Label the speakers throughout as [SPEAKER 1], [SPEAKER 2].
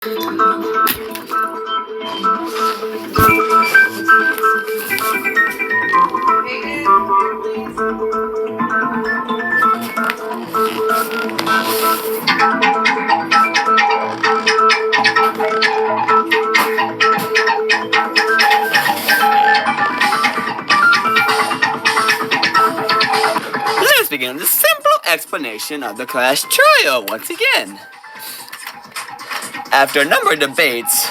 [SPEAKER 1] Let's begin the simple explanation of the class trial once again. After a number of debates,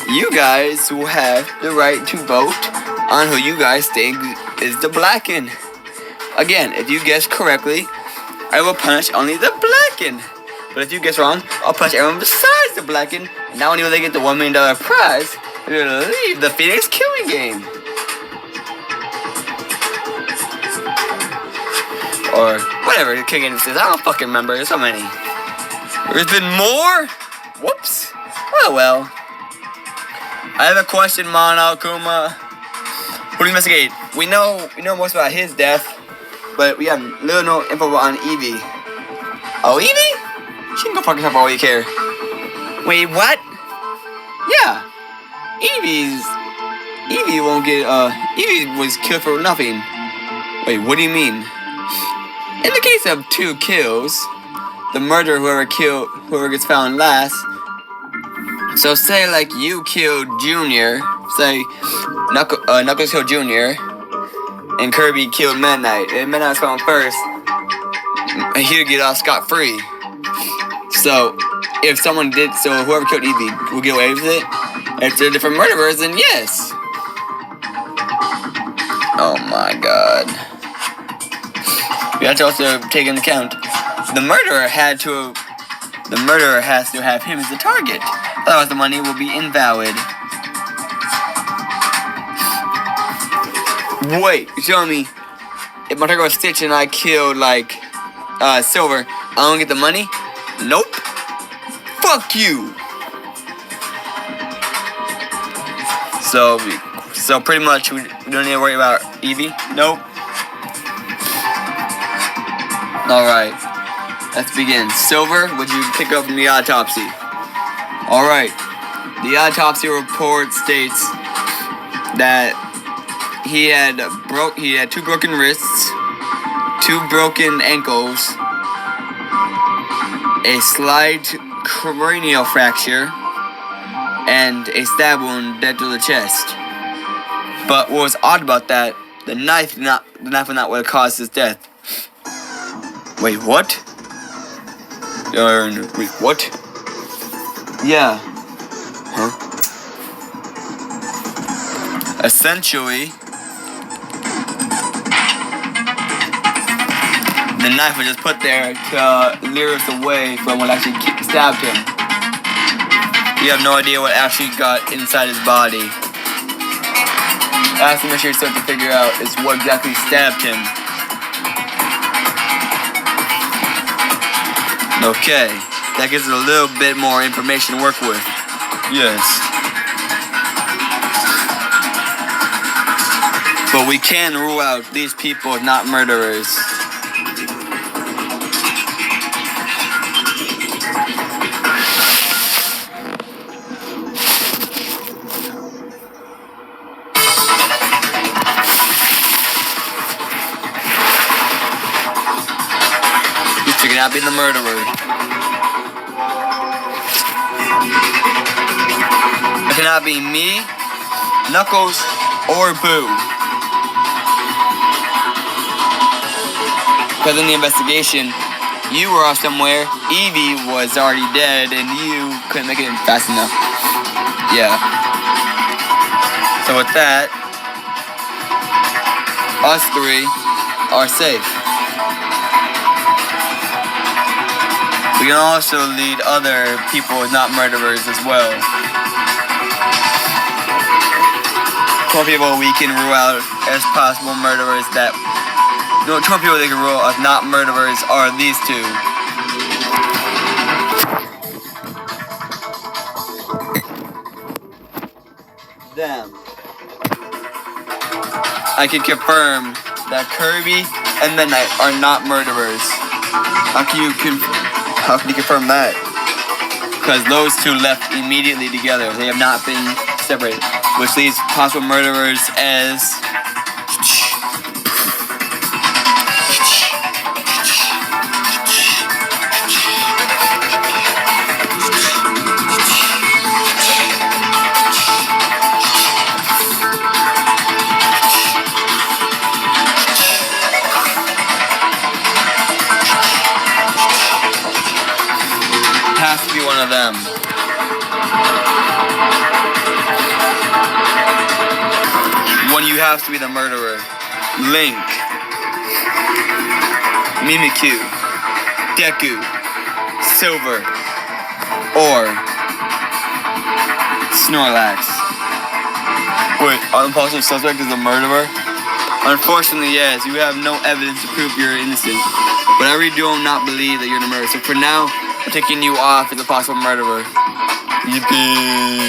[SPEAKER 1] you guys will have the right to vote on who you guys think is the Blacken. Again, if you guess correctly, I will punish only the Blacken. But if you guess wrong, I'll punish everyone besides the Blacken. Not only will they get the $1 million prize, they will leave the Phoenix Killing Game. Or whatever the King Game says. I don't fucking remember. There's so many. There's been more? Whoops. Oh well. I have a question, Mono Kuma. Who do you investigate? We know most about his death, but we have little no info on Evie. Oh, Evie? She can go fuck herself for all you care. Wait, what? Yeah. Evie won't get, Evie was killed for nothing. Wait, what do you mean? In the case of 2 kills, the murderer, whoever gets found last. So say like you killed Junior, say Knuckles killed Junior, and Kirby killed Midnight. And Midnight was found first, and he'd get off scot-free. So if someone did, so whoever killed Evie will get away with it. If they're different murderers, then yes. Oh my god. You have to also take into account the murderer has to have him as the target. Otherwise the money will be invalid. Wait, you're telling me if my target was Stitch and I killed like Silver, I don't get the money? Nope. Fuck you. So pretty much we don't need to worry about Evie? Nope. Alright, let's begin. Silver, would you pick up from the autopsy? Alright, the autopsy report states that he had 2 broken wrists, 2 broken ankles, a slight cranial fracture, and a stab wound dead to the chest. But what was odd about that, the knife was not what caused his death. Wait, what? Wait, what? Yeah. Huh? Essentially, the knife was just put there to lure us away from what actually stabbed him. You have no idea what actually got inside his body. That's the mission you're starting to figure out is what exactly stabbed him. Okay, that gives us a little bit more information to work with. Yes. But we can rule out these people as not murderers. You cannot be the murderer. It cannot be me, Knuckles, or Boo. Because in the investigation, you were off somewhere, Evie was already dead, and you couldn't make it fast enough. Yeah. So with that, us 3 are safe. We can also lead other people as not murderers as well. 12 people we can rule out as possible murderers that... 12 people they can rule as not murderers are these 2. Them. I can confirm that Kirby and Midnight are not murderers. How can you confirm that? because those two left immediately together. They have not been separated, which leaves possible murderers as has to be one of them. One you have to be the murderer. Link, Mimikyu, Deku, Silver, or Snorlax. Wait, impossible suspect is the murderer? Unfortunately, yes. You have no evidence to prove you're innocent. But I really do not believe that you're the murderer. So for now, I'm taking you off as a possible murderer. Yippee!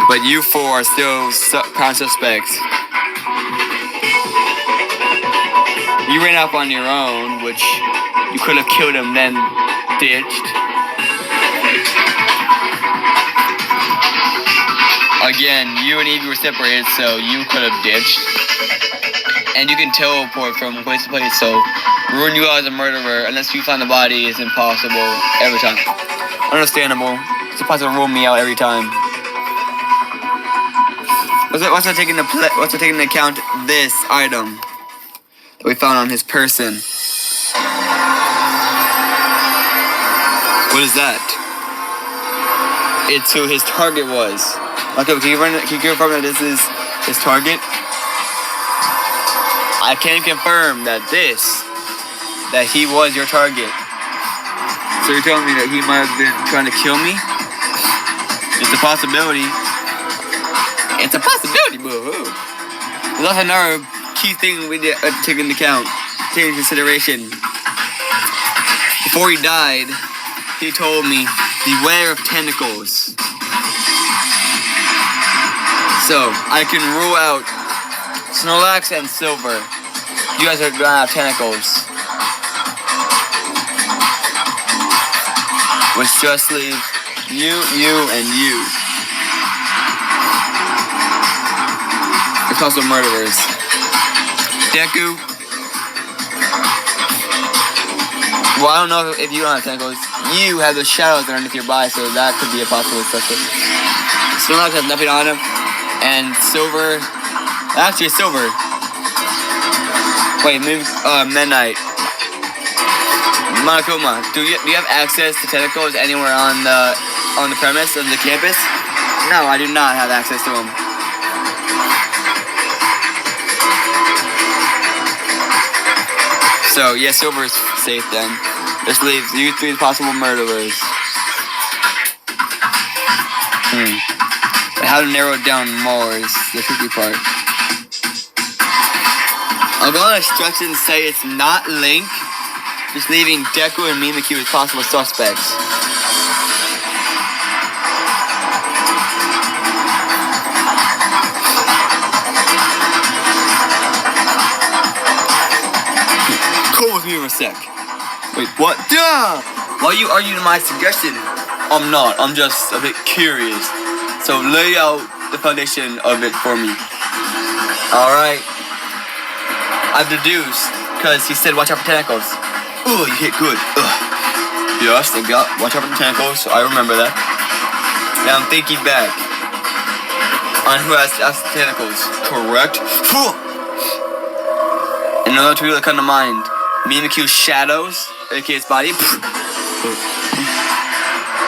[SPEAKER 1] But you four are still prime suspects. You ran off on your own, which you could have killed him, then ditched. Again, you and Evie were separated, so you could have ditched. And you can teleport from place to place, so ruin you out as a murderer unless you find the body is impossible every time. Understandable. It's impossible to rule me out every time. What's not taking into account this item that we found on his person? What is that? It's who his target was. Okay, can you confirm that this is his target? I can confirm that he was your target. So you're telling me that he might have been trying to kill me? It's a possibility. It's a possibility, boo-hoo. There's also another key thing we did take into consideration. Before he died, he told me, beware of tentacles. So, I can rule out Snorlax and Silver. You guys are gonna have tentacles. Which just leaves you, and you. It's also murderers. Deku. Well, I don't know if you don't have tentacles. You have the shadows underneath your body, so that could be a possible suspect. Snorlax has nothing on him. And Silver. Actually, Silver. Wait, maybe Midnight. Monokuma, do you have access to tentacles anywhere on the premise of the campus? No, I do not have access to them. So, yeah, Silver is safe then. This leaves you three possible murderers. But how to narrow it down more is the tricky part. I'm going to stretch it and say it's not Link, just leaving Deku and Mimikyu as possible suspects. Cool with me for a sec. Wait, what? Duh! Why are you arguing my suggestion? I'm not. I'm just a bit curious. So lay out the foundation of it for me. Alright. I've deduced, because he said watch out for tentacles. Oh, you hit good. Ugh. Yes, they got watch out for the tentacles. So I remember that. Now I'm thinking back on who has the tentacles. Correct? And another two that come to mind. Mimikyu's shadows, aka his body.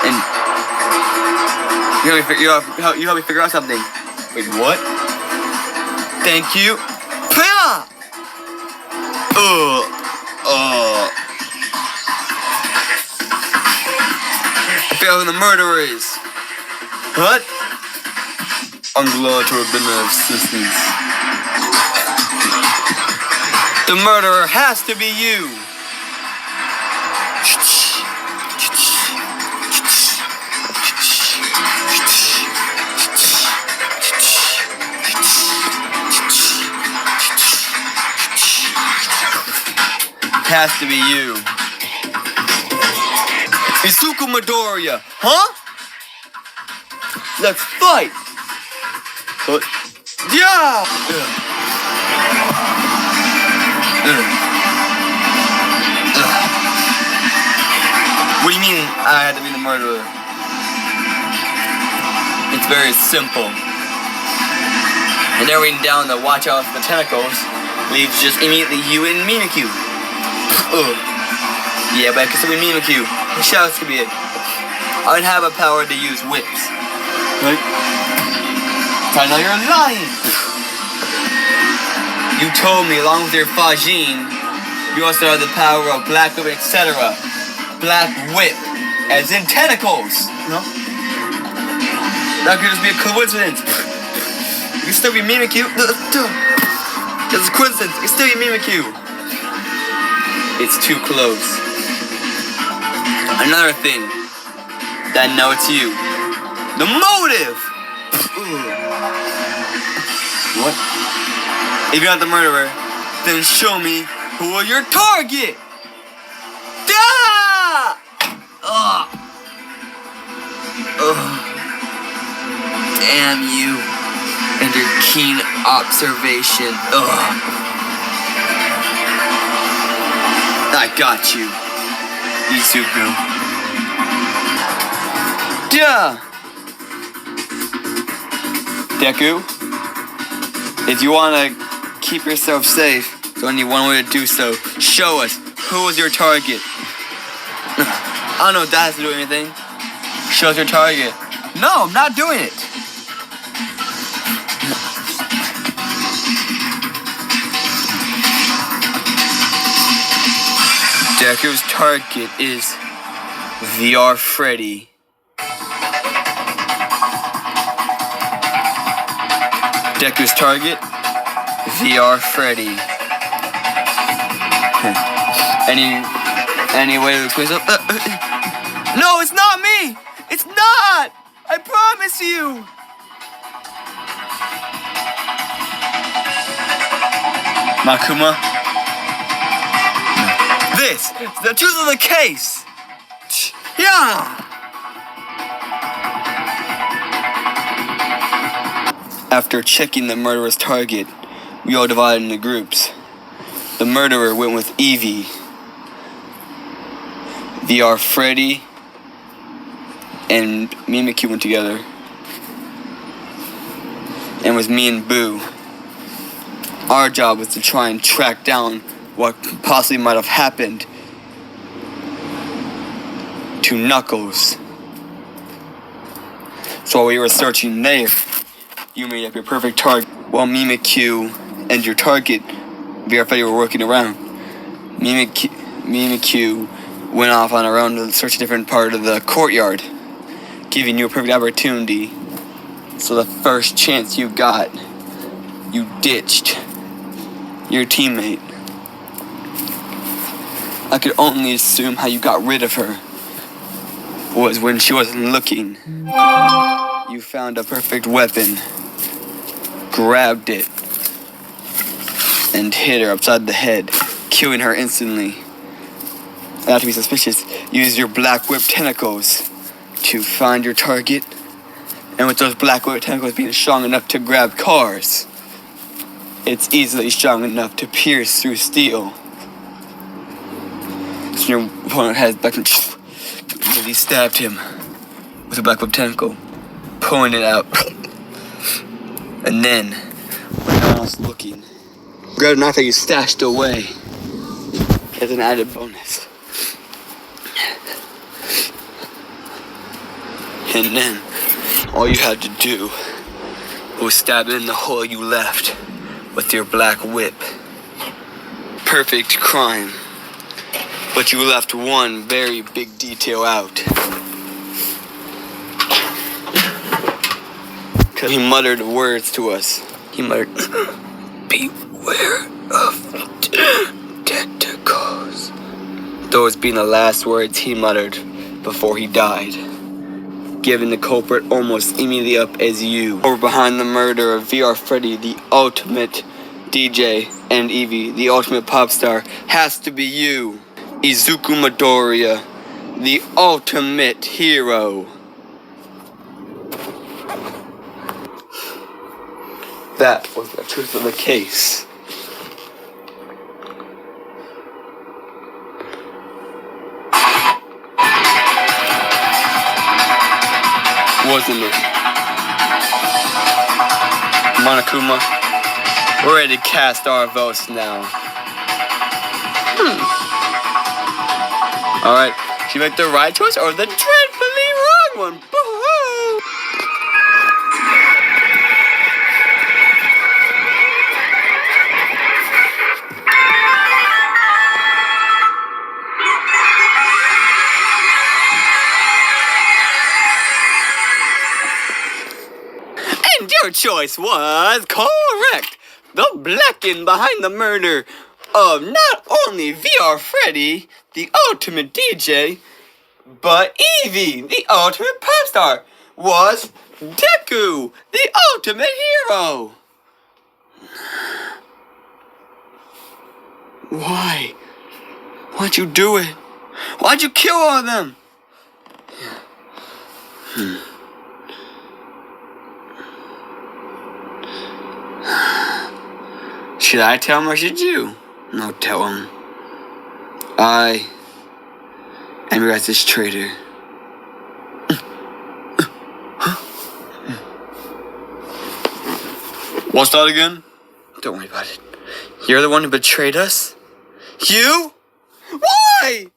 [SPEAKER 1] And you help me figure out something. Wait, what? Thank you. I feel who the murderer is. What? I'm glad to have been of assistance. The murderer has to be you. Has to be you. Izuku Midoriya, huh? Let's fight! Yeah! What do you mean I had to be the murderer? It's very simple. And narrowing down the watch out for the tentacles leaves just immediately you and Mimikyu. Yeah, but I could still be Mimikyu. The shouts could be it. I'd have a power to use whips. Right? I know you're lying. You told me along with your Fajin, you also have the power of Black Whip, etc. Black Whip, as in tentacles. No? That could just be a coincidence. You can still be Mimikyu. It's a coincidence. You can still be Mimikyu. It's too close. Another thing that I know it's you. The motive! What? If you're not the murderer, then show me who are your target! Damn you and your keen observation. I got you, Izuku. Deku, if you want to keep yourself safe, there's only one way to do so. Show us who was your target. I don't know if that has to do anything. Show us your target. No, I'm not doing it. Deku's target is VR Freddy. Deku's target, VR Freddy. Any way to explain up? No, it's not me! It's not! I promise you! Makuma? This is the truth of the case! Yeah! After checking the murderer's target, we all divided into groups. The murderer went with Eevee, VR Freddy, and Mimikyu went together. And with me and Boo, our job was to try and track down what possibly might have happened to Knuckles. So while we were searching there, you made up your perfect target while Mimikyu and your target, VR Freddy, were working around. Mimikyu went off on her own to search a different part of the courtyard, giving you a perfect opportunity. So the first chance you got, you ditched your teammate. I could only assume how you got rid of her was when she wasn't looking. You found a perfect weapon, grabbed it, and hit her upside the head, killing her instantly. Not to be suspicious, use your Black Whip tentacles to find your target, and with those Black Whip tentacles being strong enough to grab cars, it's easily strong enough to pierce through steel. So your opponent has Black Whip, he stabbed him with a Black Whip tentacle, pulling it out, and then, when no one else looking, grab a knife that you stashed away as an added bonus. And then, all you had to do was stab it in the hole you left with your Black Whip. Perfect crime. But you left one very big detail out. Because he muttered words to us. He muttered, "Beware of tentacles." Those being the last words he muttered before he died, giving the culprit almost immediately up as you. Over behind the murder of VR Freddy, the ultimate DJ, and Eevee, the ultimate pop star, has to be you, Izuku Midoriya, the ultimate hero. That was the truth of the case. Wasn't it? Monokuma, we're ready to cast our votes now. Alright, did you make the right choice or the dreadfully wrong one? Boo-hoo! And your choice was correct. The Blacken behind the murder of not only VR Freddy, the ultimate DJ, but Evie, the ultimate pop star, was Deku, the ultimate hero. Why? Why'd you do it? Why'd you kill all of them? Should I tell him or should you? No, tell him. I am your guys' traitor. What's that again? Don't worry about it. You're the one who betrayed us? You? Why?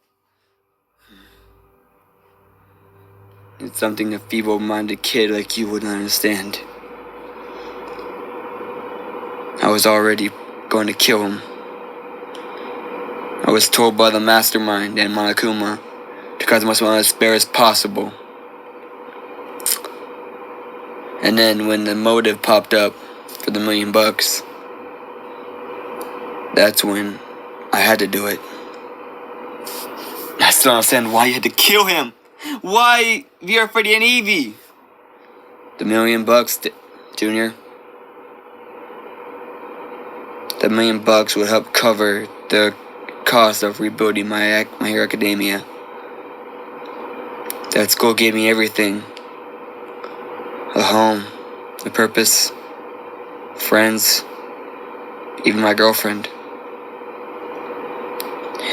[SPEAKER 1] It's something a feeble-minded kid like you wouldn't understand. I was already going to kill him. I was told by the mastermind and Monokuma to cut as much as spare as possible. And then when the motive popped up for the $1 million, that's when I had to do it. I still don't understand why you had to kill him. Why VR Freddy and Evie? The $1 million, Junior. The $1 million would help cover the cost of rebuilding my Hero Academia. That school gave me everything. A home, a purpose, friends, even my girlfriend.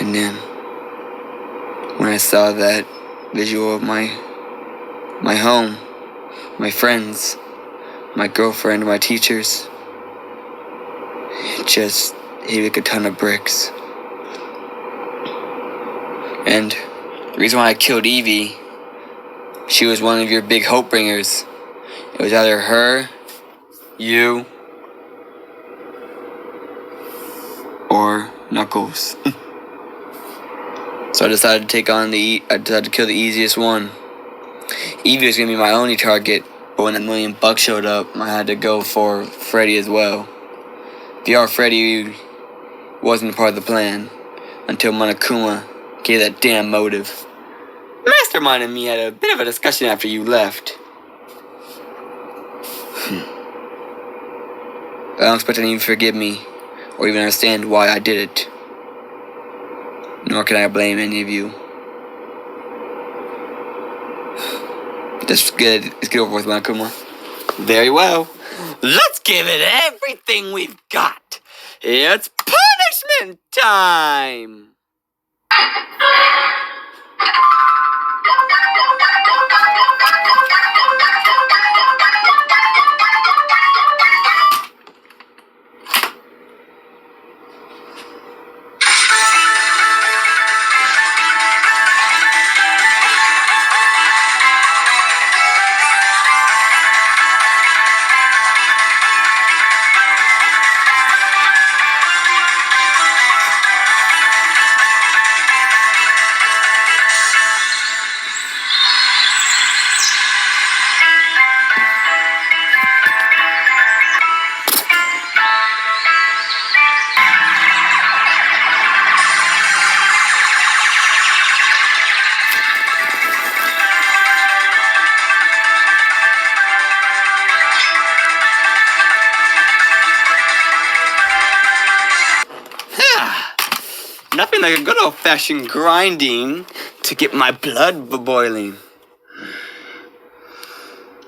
[SPEAKER 1] And then, when I saw that visual of my home, my friends, my girlfriend, my teachers, it just hit like a ton of bricks. And the reason why I killed Evie, she was one of your big hope bringers. It was either her, you, or Knuckles. So I decided to kill the easiest one. Evie was gonna be my only target, but when that $1 million showed up, I had to go for Freddy as well. VR Freddy wasn't part of the plan until Monokuma gave that damn motive. Mastermind and me had a bit of a discussion after you left. I don't expect any of you to forgive me or even understand why I did it. Nor can I blame any of you. Let's get over with, Monokuma. Very well. Let's give it everything we've got. It's punishment time! Nothing like a good old-fashioned grinding to get my blood boiling.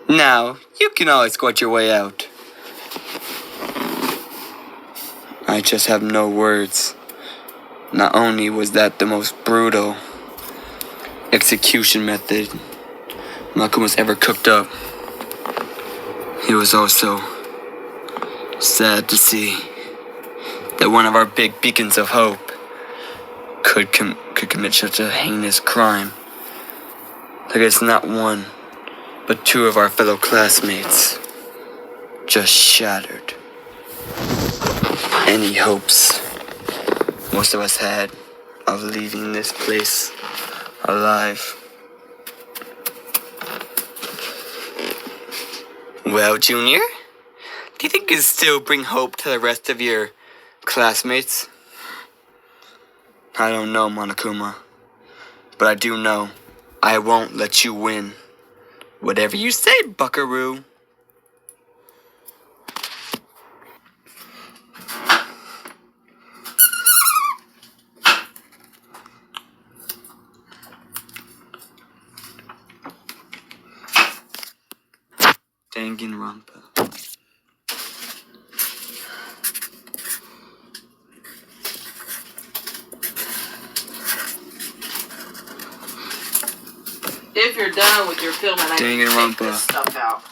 [SPEAKER 1] Now, you can always squat your way out. I just have no words. Not only was that the most brutal execution method Makuma's ever cooked up, it was also sad to see that one of our big beacons of hope could commit such a heinous crime. Like it's not one, but two of our fellow classmates just shattered any hopes most of us had of leaving this place alive. Well, Junior, do you think you can still bring hope to the rest of your classmates? I don't know, Monokuma, but I do know I won't let you win. Whatever you say, buckaroo. Danganronpa.
[SPEAKER 2] If you're done with your filming, I can take
[SPEAKER 1] Danganronpa.
[SPEAKER 2] this stuff out.